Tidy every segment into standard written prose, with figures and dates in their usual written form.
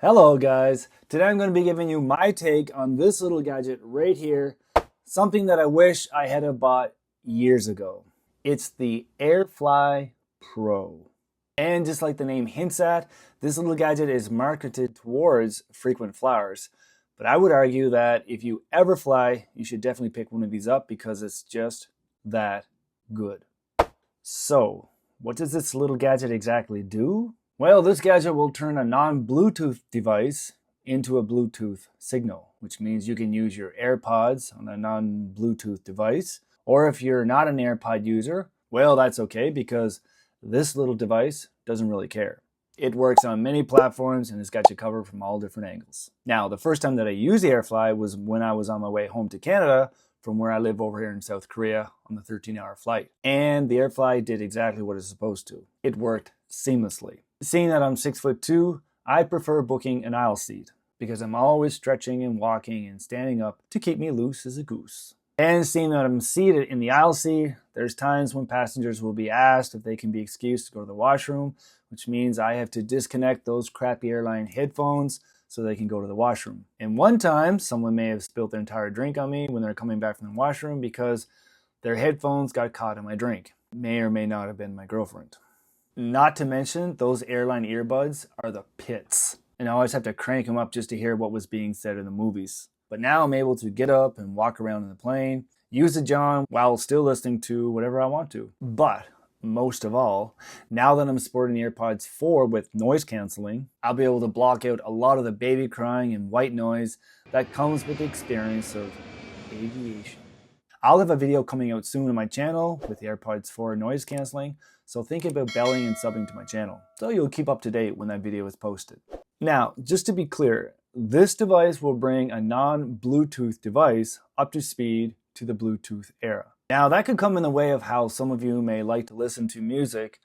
Hello guys, today I'm going to be giving you my take on this little gadget right here, something that I wish I had have bought years ago. It's the AirFly Pro. And just like the name hints at, this little gadget is marketed towards frequent flyers. But I would argue that if you ever fly, you should definitely pick one of these up because it's just that good. So, what does this little gadget exactly do? Well, this gadget will turn a non-Bluetooth device into a Bluetooth signal, which means you can use your AirPods on a non-Bluetooth device. Or if you're not an AirPod user, well, that's okay because this little device doesn't really care. It works on many platforms and it's got you covered from all different angles. Now, the first time that I used the AirFly was when I was on my way home to Canada from where I live over here in South Korea on the 13-hour flight. And the AirFly did exactly what it's supposed to. It worked seamlessly. Seeing that I'm 6'2", I prefer booking an aisle seat because I'm always stretching and walking and standing up to keep me loose as a goose. And seeing that I'm seated in the aisle seat, there's times when passengers will be asked if they can be excused to go to the washroom, which means I have to disconnect those crappy airline headphones so they can go to the washroom. And one time, someone may have spilled their entire drink on me when they're coming back from the washroom because their headphones got caught in my drink. May or may not have been my girlfriend. Not to mention, those airline earbuds are the pits. And I always have to crank them up just to hear what was being said in the movies. But now I'm able to get up and walk around in the plane, use the John while still listening to whatever I want to. But most of all, now that I'm sporting the AirPods 4 with noise canceling, I'll be able to block out a lot of the baby crying and white noise that comes with the experience of aviation. I'll have a video coming out soon on my channel with the AirPods 4 noise canceling, so think about belling and subbing to my channel, so you'll keep up to date when that video is posted. Now, just to be clear, this device will bring a non-Bluetooth device up to speed to the Bluetooth era. Now, that could come in the way of how some of you may like to listen to music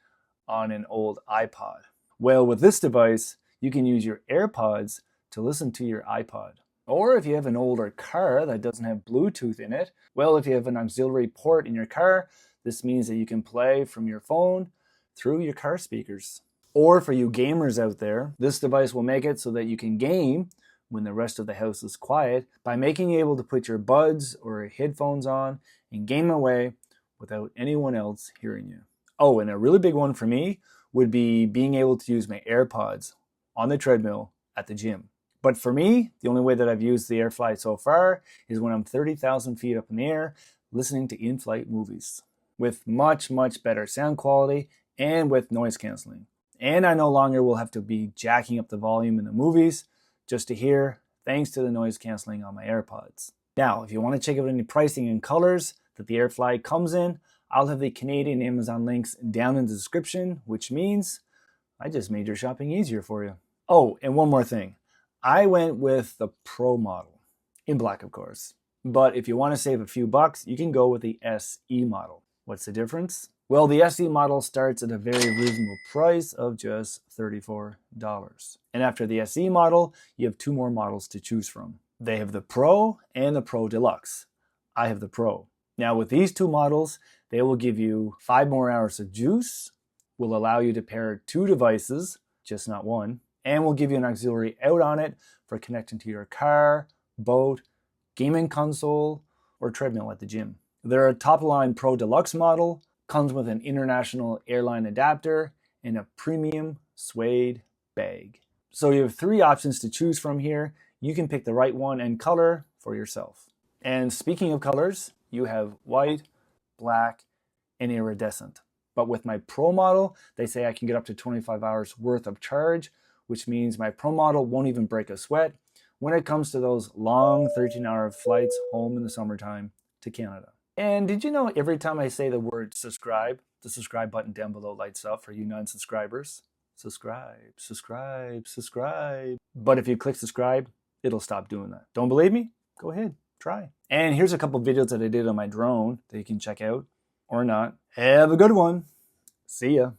on an old iPod. Well, with this device, you can use your AirPods to listen to your iPod. Or if you have an older car that doesn't have Bluetooth in it, well, if you have an auxiliary port in your car, this means that you can play from your phone through your car speakers. Or for you gamers out there, this device will make it so that you can game when the rest of the house is quiet by making you able to put your buds or headphones on and game away without anyone else hearing you. Oh, and a really big one for me would be being able to use my AirPods on the treadmill at the gym. But for me, the only way that I've used the AirFly so far is when I'm 30,000 feet up in the air listening to in-flight movies with much, much better sound quality and with noise canceling. And I no longer will have to be jacking up the volume in the movies just to hear, thanks to the noise canceling on my AirPods. Now, if you want to check out any pricing and colors that the AirFly comes in, I'll have the Canadian Amazon links down in the description, which means I just made your shopping easier for you. Oh, and one more thing. I went with the Pro model, in black of course. But if you want to save a few bucks, you can go with the SE model. What's the difference? Well, the SE model starts at a very reasonable price of just $34. And after the SE model, you have two more models to choose from. They have the Pro and the Pro Deluxe. I have the Pro. Now with these two models, they will give you 5 more hours of juice, will allow you to pair 2 devices, just not one, and will give you an auxiliary out on it for connecting to your car, boat, gaming console, or treadmill at the gym. Their top-line Pro Deluxe model comes with an international airline adapter and a premium suede bag. So you have 3 options to choose from here. You can pick the right one and color for yourself. And speaking of colors, you have white, black, and iridescent. But with my Pro model, they say I can get up to 25 hours worth of charge, which means my Pro model won't even break a sweat when it comes to those long 13-hour flights home in the summertime to Canada. And did you know every time I say the word subscribe, the subscribe button down below lights up for you non-subscribers? Subscribe, subscribe, subscribe. But if you click subscribe, it'll stop doing that. Don't believe me? Go ahead, try. And here's a couple videos that I did on my drone that you can check out or not. Have a good one. See ya.